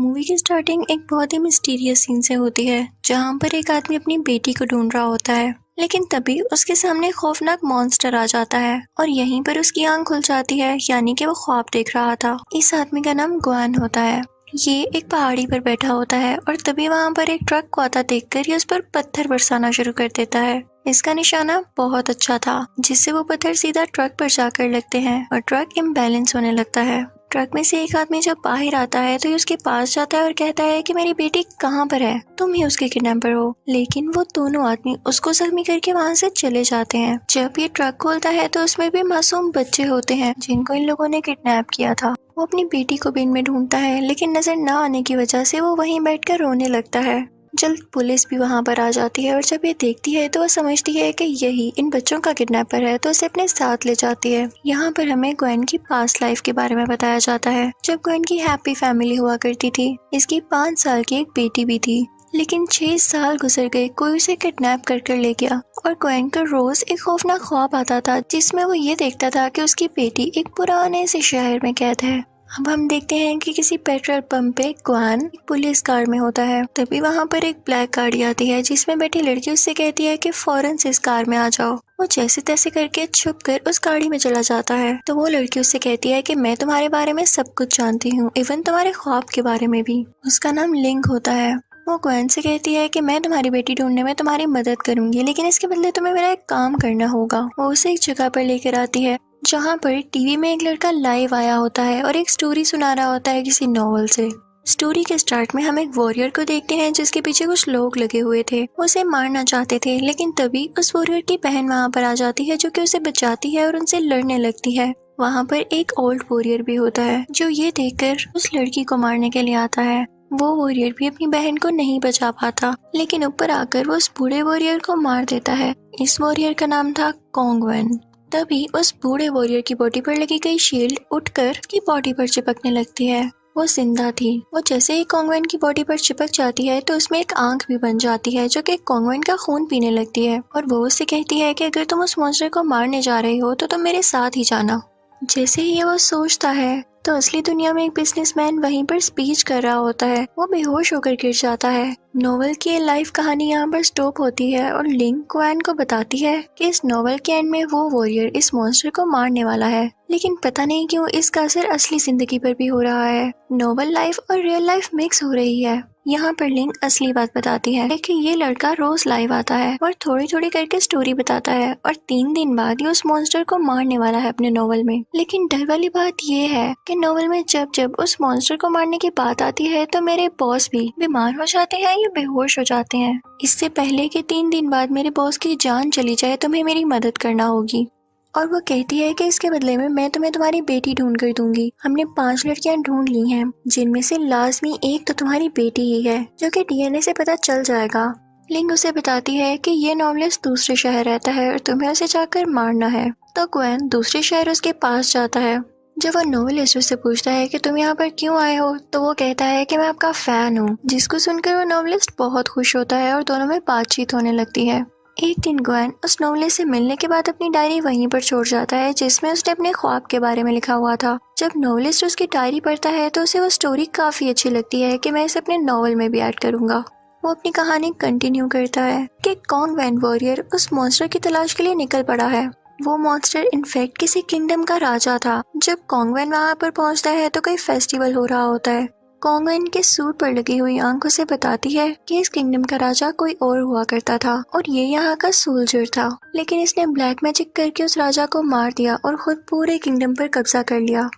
Movie की starting एक बहुत ही मिस्टीरियस सीन से होती है, जहाँ पर एक आदमी अपनी बेटी को ढूंढ रहा होता है, लेकिन तभी उसके सामने खौफनाक मॉन्स्टर आ जाता है और यहीं पर उसकी आंख खुल जाती है, यानी कि वो ख्वाब देख रहा था। इस आदमी का नाम ग्वेन होता है। ये एक पहाड़ी पर बैठा होता है और तभी वहाँ पर एक ट्रक को आता देखकर ये उस पर पत्थर बरसाना शुरू कर देता है। इसका निशाना बहुत अच्छा था, जिससे वो पत्थर सीधा ट्रक पर जाकर लगते हैं और ट्रक इम्बैलेंस होने लगता है। ट्रक में से एक आदमी जब बाहर आता है तो ये उसके पास जाता है और कहता है कि मेरी बेटी कहाँ पर है, तुम ही उसके किडनैपर हो। लेकिन वो दोनों आदमी उसको जख्मी करके वहाँ से चले जाते हैं। जब ये ट्रक खोलता है तो उसमें भी मासूम बच्चे होते हैं जिनको इन लोगों ने किडनैप किया था। वो अपनी बेटी को भी इनमें ढूंढता है, लेकिन नजर न आने की वजह से वो वहीं बैठकर रोने लगता है। जल्द पुलिस भी वहां पर आ जाती है और जब ये देखती है तो वह समझती है कि यही इन बच्चों का किडनैपर है, तो उसे अपने साथ ले जाती है। यहाँ पर हमें ग्वेन की पास्ट लाइफ के बारे में बताया जाता है। जब ग्वेन की हैप्पी फैमिली हुआ करती थी, इसकी 5 साल की एक बेटी भी थी, लेकिन 6 साल गुजर गए, कोई उसे किडनैप कर ले गया और ग्वेन को रोज एक खौफनाक ख्वाब आता था, जिसमें वो ये देखता था कि उसकी बेटी एक पुराने से शहर में कैद है। अब हम देखते हैं कि किसी पेट्रोल पंप पे ग्वेन एक पुलिस कार में होता है। तभी वहाँ पर एक ब्लैक गाड़ी आती है, जिसमें बैठी लड़की उससे कहती है कि फौरन से इस कार में आ जाओ। वो जैसे तैसे करके छुप कर उस गाड़ी में चला जाता है। तो वो लड़की उससे कहती है कि मैं तुम्हारे बारे में सब कुछ जानती हूँ, इवन तुम्हारे ख्वाब के बारे में भी। उसका नाम लिंक होता है। वो ग्वेन से कहती है कि मैं तुम्हारी बेटी ढूंढने में तुम्हारी मदद करूंगी, लेकिन इसके बदले तुम्हें मेरा एक काम करना होगा। वो उसे एक जगह पर लेकर आती है जहाँ पर टीवी में एक लड़का लाइव आया होता है और एक स्टोरी सुना रहा होता है किसी नॉवल से। स्टोरी के स्टार्ट में हम एक वॉरियर को देखते हैं जिसके पीछे कुछ लोग लगे हुए थे। वो उसे मारना चाहते थे, लेकिन तभी उस वॉरियर की बहन वहाँ पर आ जाती है, जो कि उसे बचाती है और उनसे लड़ने लगती है। वहाँ पर एक ओल्ड वॉरियर भी होता है जो ये देखकर उस लड़की को मारने के लिए आता है। वो वॉरियर भी अपनी बहन को नहीं बचा पाता, लेकिन ऊपर आकर वो उस बूढ़े वॉरियर को मार देता है। इस वॉरियर का नाम था कोंगवेन। तभी उस बूढ़े वॉरियर की बॉडी पर लगी गई शील्ड उठकर उसकी बॉडी पर चिपकने लगती है। वो जिंदा थी। वो जैसे ही कोंगवेन की बॉडी पर चिपक जाती है तो उसमें एक आंख भी बन जाती है, जो कि कोंगवेन का खून पीने लगती है और वो उससे कहती है कि अगर तुम उस मॉन्स्टर को मारने जा रही हो तो तुम मेरे साथ ही जाना। जैसे ही ये वो सोचता है तो असली दुनिया में एक बिजनेसमैन वहीं पर स्पीच कर रहा होता है। वो बेहोश होकर गिर जाता है। नोवेल की लाइफ कहानी यहाँ पर स्टॉप होती है और लिंक ग्वेन को बताती है कि इस नोवेल के एंड में वो वॉरियर इस मॉन्स्टर को मारने वाला है, लेकिन पता नहीं क्यों इसका असर असली जिंदगी पर भी हो रहा है। नोवेल लाइफ और रियल लाइफ मिक्स हो रही है। यहाँ पर लिंक असली बात बताती है कि ये लड़का रोज लाइव आता है और थोड़ी थोड़ी करके स्टोरी बताता है और 3 दिन बाद ये उस मॉन्स्टर को मारने वाला है अपने नोवेल में। लेकिन डर वाली बात ये है कि नोवेल में जब जब उस मॉन्स्टर को मारने की बात आती है तो मेरे बॉस भी बीमार हो जाते हैं या बेहोश हो जाते हैं। इससे पहले कि 3 दिन बाद मेरे बॉस की जान चली जाए तुम्हें मेरी मदद करना होगी। और वो कहती है कि इसके बदले में मैं तुम्हें तुम्हारी बेटी ढूंढ कर दूंगी। हमने 5 लड़कियां ढूंढ ली हैं, जिनमें से लाजमी एक तो तुम्हारी बेटी ही है, जो कि डीएनए से पता चल जाएगा। लिंक उसे बताती है कि ये नॉवलिस्ट दूसरे शहर रहता है और तुम्हें उसे जाकर मारना है। तो ग्वेन दूसरे शहर उसके पास जाता है। जब वो नॉवलिस्ट उससे पूछता है कि तुम यहाँ पर क्यों आए हो, तो वो कहता है कि मैं आपका फैन हूँ, जिसको सुनकर वो नॉवलिस्ट बहुत खुश होता है और दोनों में बातचीत होने लगती है। एक दिन ग्वेन उस नॉवलिस्ट से मिलने के बाद अपनी डायरी वहीं पर छोड़ जाता है, जिसमें उसने अपने ख्वाब के बारे में लिखा हुआ था। जब नॉवलिस्ट उसकी डायरी पढ़ता है तो उसे वो स्टोरी काफी अच्छी लगती है कि मैं इसे अपने नॉवल में भी ऐड करूंगा। वो अपनी कहानी कंटिन्यू करता है कि कोंगवेन वॉरियर उस मॉन्स्टर की तलाश के लिए निकल पड़ा है। वो मॉन्स्टर इनफैक्ट किसी किंगडम का राजा था। जब कोंगवेन वहाँ पर पहुँचता है तो कोई फेस्टिवल हो रहा होता है। कोंगवेन के सूट पर लगी हुई आंखों से बताती है कि इस किंगडम का राजा कोई और हुआ करता था और ये यहाँ का सोल्जर था, लेकिन इसने ब्लैक मैजिक करके उस राजा को मार दिया और खुद पूरे किंगडम पर कब्जा कर लिया।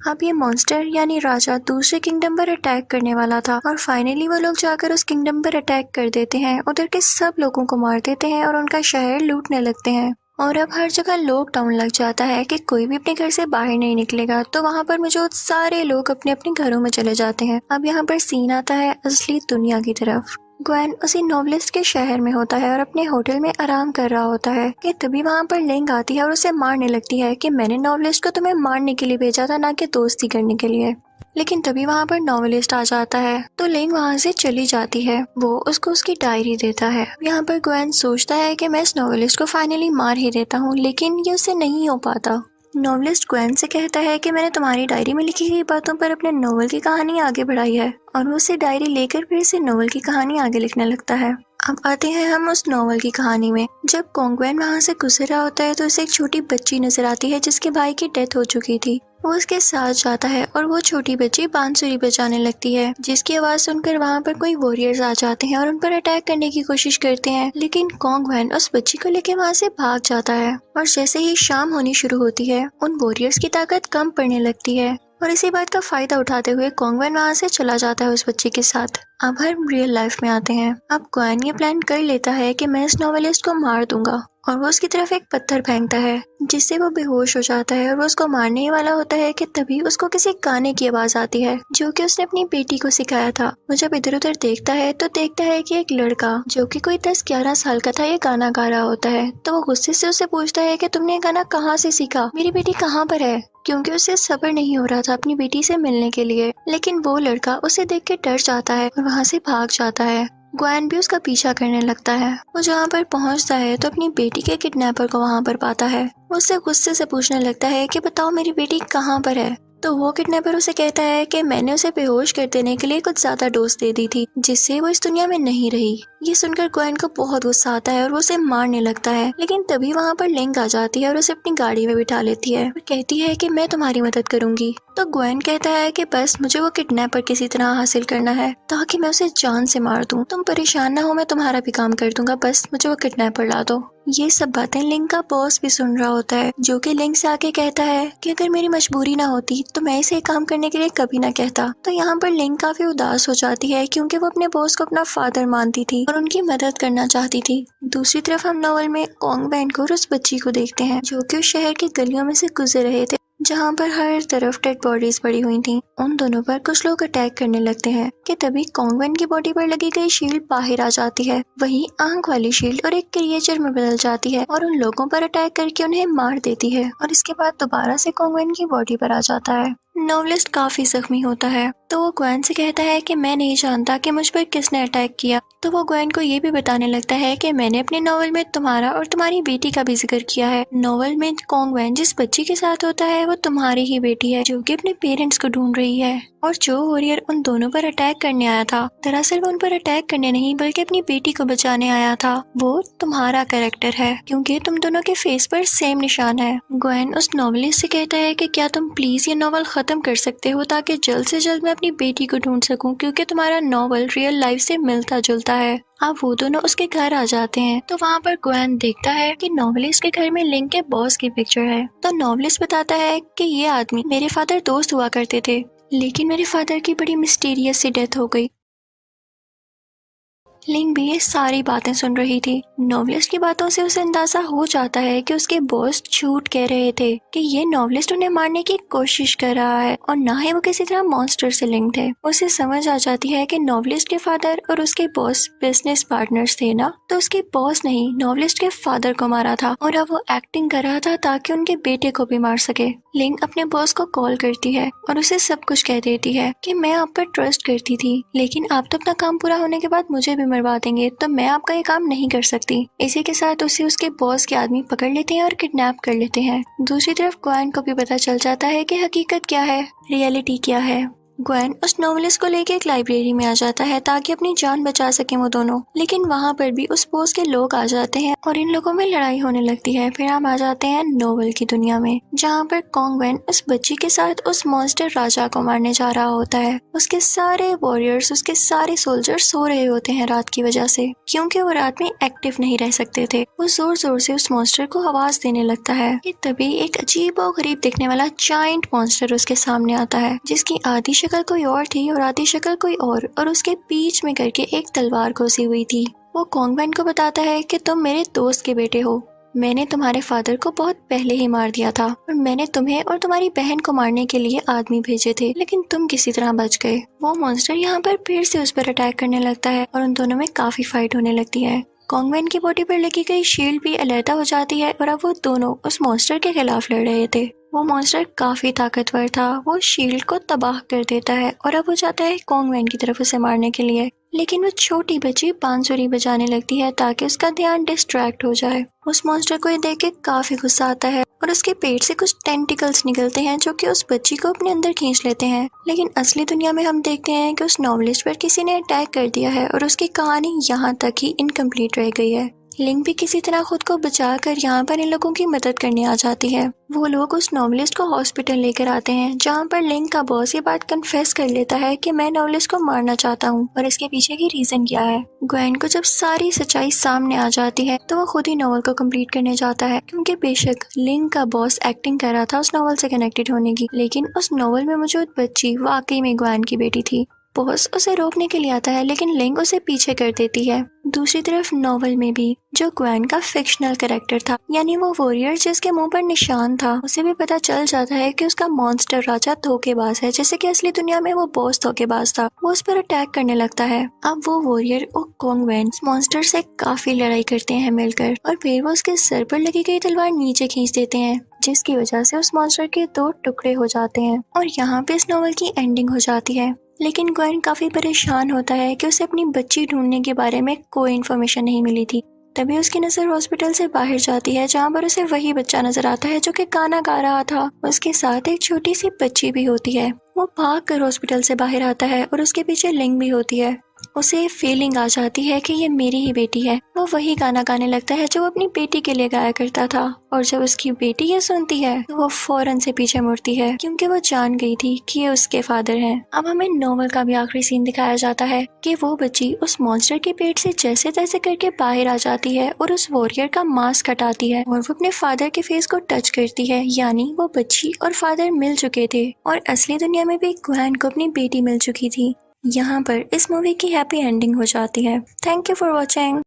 अब ये मॉन्स्टर यानी राजा दूसरे किंगडम पर अटैक करने वाला था और फाइनली वो लोग जाकर उस किंगडम पर अटैक कर देते हैं, उधर के सब लोगों को मार देते हैं और उनका शहर लूटने लगते हैं। और अब हर जगह लॉकडाउन लग जाता है कि कोई भी अपने घर से बाहर नहीं निकलेगा। तो वहाँ पर मौजूद सारे लोग अपने अपने घरों में चले जाते हैं। अब यहाँ पर सीन आता है असली दुनिया की तरफ। ग्वेन उसी नॉवलिस्ट के शहर में होता है और अपने होटल में आराम कर रहा होता है कि तभी वहाँ पर लिंक आती है और उसे मारने लगती है कि मैंने नॉवलिस्ट को तुम्हें मारने के लिए भेजा था, ना कि दोस्ती करने के लिए। लेकिन तभी वहाँ पर नॉवलिस्ट आ जाता है तो लिंक वहाँ से चली जाती है। वो उसको उसकी डायरी देता है। यहाँ पर ग्वेन सोचता है कि मैं इस नॉवलिस्ट को फाइनली मार ही देता हूँ, लेकिन ये उससे नहीं हो पाता। नॉवलिस्ट ग्वेन से कहता है कि मैंने तुम्हारी डायरी में लिखी गई बातों पर अपने नोवेल की कहानी आगे बढ़ाई है, और वो उसे डायरी लेकर फिर से नोवेल की कहानी आगे लिखने लगता है। अब आते हैं हम उस नोवेल की कहानी में। जब कॉन्गवेन वहाँ से गुजर रहा होता है तो उसे एक छोटी बच्ची नजर आती है जिसके भाई की डेथ हो चुकी थी। वो उसके साथ जाता है और वो छोटी बच्ची बांसुरी बजाने लगती है, जिसकी आवाज सुनकर वहाँ पर कोई वॉरियर्स आ जाते हैं और उन पर अटैक करने की कोशिश करते हैं, लेकिन कॉन्गवेन उस बच्ची को लेकर वहाँ से भाग जाता है। और जैसे ही शाम होनी शुरू होती है उन वॉरियर्स की ताकत कम पड़ने लगती है, और इसी बात का फायदा उठाते हुए कॉन्गवेन वहाँ से चला जाता है उस बच्ची के साथ। अब हम रियल लाइफ में आते हैं। अब ग्वेन ये प्लान कर लेता है कि मैं इस नॉवेलिस्ट को मार दूंगा, और वो उसकी तरफ एक पत्थर फेंकता है जिससे वो बेहोश हो जाता है, और वो उसको मारने ही वाला होता है कि तभी उसको किसी गाने की आवाज आती है जो कि उसने अपनी बेटी को सिखाया था। वो जब इधर उधर देखता है तो देखता है कि एक लड़का जो कि कोई 10-11 साल का था ये गाना गा रहा होता है। तो वो गुस्से से उससे पूछता है कि तुमने ये गाना कहाँ से सीखा, मेरी बेटी कहाँ पर है, क्योंकि उसे सब्र नहीं हो रहा था अपनी बेटी से मिलने के लिए। लेकिन वो लड़का उसे देख के डर जाता है और वहाँ से भाग जाता है। ग्वेन भी उसका पीछा करने लगता है। वो जहाँ पर पहुँचता है तो अपनी बेटी के किडनैपर को वहाँ पर पाता है। वो उससे गुस्से से पूछने लगता है कि बताओ मेरी बेटी कहाँ पर है। तो वो किडनैपर उसे कहता है कि मैंने उसे बेहोश कर देने के लिए कुछ ज्यादा डोज दे दी थी, जिससे वो इस दुनिया में नहीं रही। ये सुनकर ग्वेन को बहुत गुस्सा आता है और वो उसे मारने लगता है, लेकिन तभी वहाँ पर लिंक आ जाती है और उसे अपनी गाड़ी में बिठा लेती है और कहती है कि मैं तुम्हारी मदद करूंगी। तो ग्वेन कहता है कि बस मुझे वो किडनैपर किसी तरह हासिल करना है ताकि मैं उसे जान से मार दूं। तुम परेशान ना हो, मैं तुम्हारा भी काम कर दूंगा, बस मुझे वो किडनैपर ला दो। ये सब बातें लिंक का बॉस भी सुन रहा होता है, जो कि लिंक से आके कहता है कि अगर मेरी मजबूरी ना होती तो मैं इसे काम करने के लिए कभी ना कहता। तो यहाँ पर लिंक काफी उदास हो जाती है क्योंकि वो अपने बॉस को अपना फादर मानती थी और उनकी मदद करना चाहती थी। दूसरी तरफ हम नॉवल में कॉन्गवेन को और उस बच्ची को देखते हैं जो कि उस शहर की गलियों में से गुजर रहे थे जहाँ पर हर तरफ डेड बॉडीज पड़ी हुई थी। उन दोनों पर कुछ लोग अटैक करने लगते हैं कि तभी कॉन्गवेन की बॉडी पर लगी गई शील्ड बाहर आ जाती है। वही आंख वाली शील्ड और एक क्रिएचर में बदल जाती है और उन लोगों पर अटैक करके उन्हें मार देती है, और इसके बाद दोबारा से कॉन्गवेन की बॉडी पर आ जाता है। नॉवलिस्ट काफी जख्मी होता है तो वो ग्वेन से कहता है कि मैं नहीं जानता कि मुझ पर किसने अटैक किया। तो वो ग्वेन को ये भी बताने लगता है कि मैंने अपने नॉवल में तुम्हारा और तुम्हारी बेटी का भी जिक्र किया है। नॉवल में कॉन्गवेन जिस बच्ची के साथ होता है वो तुम्हारी ही बेटी है जो कि अपने पेरेंट्स को ढूंढ रही है, और जो वॉरियर उन दोनों पर अटैक करने आया था दरअसल वो उन पर अटैक करने नहीं बल्कि अपनी बेटी को बचाने आया था। वो तुम्हारा कैरेक्टर है क्योंकि तुम दोनों के फेस पर सेम निशान है। ग्वेन उस नॉवलिस्ट से कहता है कि क्या तुम प्लीज ये नॉवल खत्म कर सकते हो ताकि जल्द से जल्द मैं अपनी बेटी को ढूंढ सकूं, क्योंकि तुम्हारा नॉवल रियल लाइफ से मिलता जुलता है। अब वो दोनों उसके घर आ जाते हैं तो वहाँ पर ग्वेन देखता है कि नॉवलिस्ट के घर में लिंक के बॉस की पिक्चर है। तो नॉवलिस्ट बताता है कि ये आदमी मेरे फादर दोस्त हुआ करते थे, लेकिन मेरे फादर की बड़ी मिस्टीरियस सी डेथ हो गई। लिंक भी ये सारी बातें सुन रही थी। नॉवलिस्ट की बातों से उसे अंदाजा हो जाता है कि उसके बॉस झूठ कह रहे थे कि ये नॉवलिस्ट उन्हें मारने की कोशिश कर रहा है और ना ही वो किसी तरह मॉन्स्टर से लिंक थे। उसे समझ आ जाती है कि नॉवलिस्ट के फादर और उसके बॉस बिजनेस पार्टनर्स थे ना, तो उसके बॉस ने ही नॉवलिस्ट के फादर को मारा था और अब वो एक्टिंग कर रहा था ताकि उनके बेटे को भी मार सके। लिंक अपने बॉस को कॉल करती है और उसे सब कुछ कह देती है कि मैं आप पर ट्रस्ट करती थी, लेकिन आप तो अपना काम पूरा होने के बाद मुझे भी मरवा देंगे, तो मैं आपका ये काम नहीं कर सकती। इसी के साथ उसे उसके बॉस के आदमी पकड़ लेते हैं और किडनैप कर लेते हैं। दूसरी तरफ ग्वेन को भी पता चल जाता है कि हकीकत क्या है, रियलिटी क्या है। ग्वेन उस नॉवलिस्ट को लेके एक लाइब्रेरी में आ जाता है ताकि अपनी जान बचा सके वो दोनों, लेकिन वहाँ पर भी उस पोस के लोग आ जाते हैं और इन लोगों में लड़ाई होने लगती है। फिर हम आ जाते हैं नोवेल की दुनिया में जहाँ पर कॉन्गवेन उस बच्ची के साथ उस मॉन्स्टर राजा को मारने जा रहा होता है। उसके सारे वॉरियर्स, उसके सारे सोल्जर सो रहे होते हैं रात की वजह से, क्योंकि वो रात में एक्टिव नहीं रह सकते थे। वो जोर जोर से उस मॉन्स्टर को आवाज देने लगता है कि तभी एक अजीब और गरीब दिखने वाला जायंट मॉन्स्टर उसके सामने आता है, जिसकी आधी शक्ल कोई और थी और आधी शक्ल कोई और उसके बीच में करके एक तलवार घुसी हुई थी। वो कॉन्गवेन को बताता है कि तुम मेरे दोस्त के बेटे हो, मैंने तुम्हारे फादर को बहुत पहले ही मार दिया था और मैंने तुम्हें और तुम्हारी बहन को मारने के लिए आदमी भेजे थे, लेकिन तुम किसी तरह बच गए। वो मॉन्स्टर यहाँ पर फिर से उस पर अटैक करने लगता है और उन दोनों में काफी फाइट होने लगती है। कॉन्गवेन की बॉडी पर लगी गई शील्ड भी अलहदा हो जाती है और अब वो दोनों उस मॉन्स्टर के खिलाफ लड़ रहे थे। वो मॉन्स्टर काफी ताकतवर था, वो शील्ड को तबाह कर देता है और अब वो जाता है कॉन्गवेन की तरफ उसे मारने के लिए, लेकिन वो छोटी बच्ची बांसुरी बजाने लगती है ताकि उसका ध्यान डिस्ट्रैक्ट हो जाए। उस मॉन्स्टर को ये देख के काफी गुस्सा आता है और उसके पेट से कुछ टेंटिकल्स निकलते हैं जो कि उस बच्ची को अपने अंदर खींच लेते हैं। लेकिन असली दुनिया में हम देखते हैं कि उस नॉवलिस्ट पर किसी ने अटैक कर दिया है और उसकी कहानी यहाँ तक ही इनकम्प्लीट रह गई है। लिंक भी किसी तरह खुद को बचाकर यहाँ पर इन लोगों की मदद करने आ जाती है। वो लोग उस नॉवलिस्ट को हॉस्पिटल लेकर आते हैं जहाँ पर लिंक का बॉस ये बात कन्फेस कर लेता है कि मैं नॉवलिस्ट को मारना चाहता हूँ और इसके पीछे की रीजन क्या है। ग्वेन को जब सारी सच्चाई सामने आ जाती है तो वो खुद ही नॉवल को कंप्लीट करने जाता है, क्योंकि बेशक लिंक का बॉस एक्टिंग कर रहा था उस नॉवल से कनेक्टेड होने की, लेकिन उस नॉवल में मौजूद बच्ची वाकई में ग्वेन की बेटी थी। बॉस उसे रोकने के लिए आता है लेकिन लिंक उसे पीछे कर देती है। दूसरी तरफ नॉवल में भी जो ग्वेन का फिक्शनल कैरेक्टर था, यानी वो वॉरियर जिसके मुंह पर निशान था, उसे भी पता चल जाता है कि उसका मॉन्स्टर राजा धोखेबाज है, जैसे कि असली दुनिया में वो बॉस धोखेबाज था। वो उस पर अटैक करने लगता है। अब वो वॉरियर और कोंगवेन मॉन्स्टर से काफी लड़ाई करते हैं मिलकर और फिर वो उसके सर पर लगी गई तलवार नीचे खींच देते हैं, जिसकी वजह से उस मॉन्स्टर के 2 टुकड़े हो जाते हैं और यहाँ पे इस नॉवल की एंडिंग हो जाती है। लेकिन ग्वेन काफी परेशान होता है कि उसे अपनी बच्ची ढूंढने के बारे में कोई इन्फॉर्मेशन नहीं मिली थी। तभी उसकी नजर हॉस्पिटल से बाहर जाती है जहाँ पर उसे वही बच्चा नजर आता है जो कि गाना गा रहा था। उसके साथ एक छोटी सी बच्ची भी होती है। वो भाग कर हॉस्पिटल से बाहर आता है और उसके पीछे लिंक भी होती है। उसे फीलिंग आ जाती है कि ये मेरी ही बेटी है। वो वही गाना गाने लगता है जो वो अपनी बेटी के लिए गाया करता था और जब उसकी बेटी ये सुनती है तो वो फौरन से पीछे मुड़ती है, क्योंकि वो जान गई थी कि ये उसके फादर हैं। अब हमें नॉवल का भी आखिरी सीन दिखाया जाता है कि वो बच्ची उस मॉन्स्टर के पेट से जैसे तैसे करके बाहर आ जाती है और उस वॉरियर का मास्क हटाती है और वो अपने फादर के फेस को टच करती है, यानी वो बच्ची और फादर मिल चुके थे और असली दुनिया में भी ग्वेन को अपनी बेटी मिल चुकी थी। यहाँ पर इस मूवी की हैप्पी एंडिंग हो जाती है। Thank you for watching.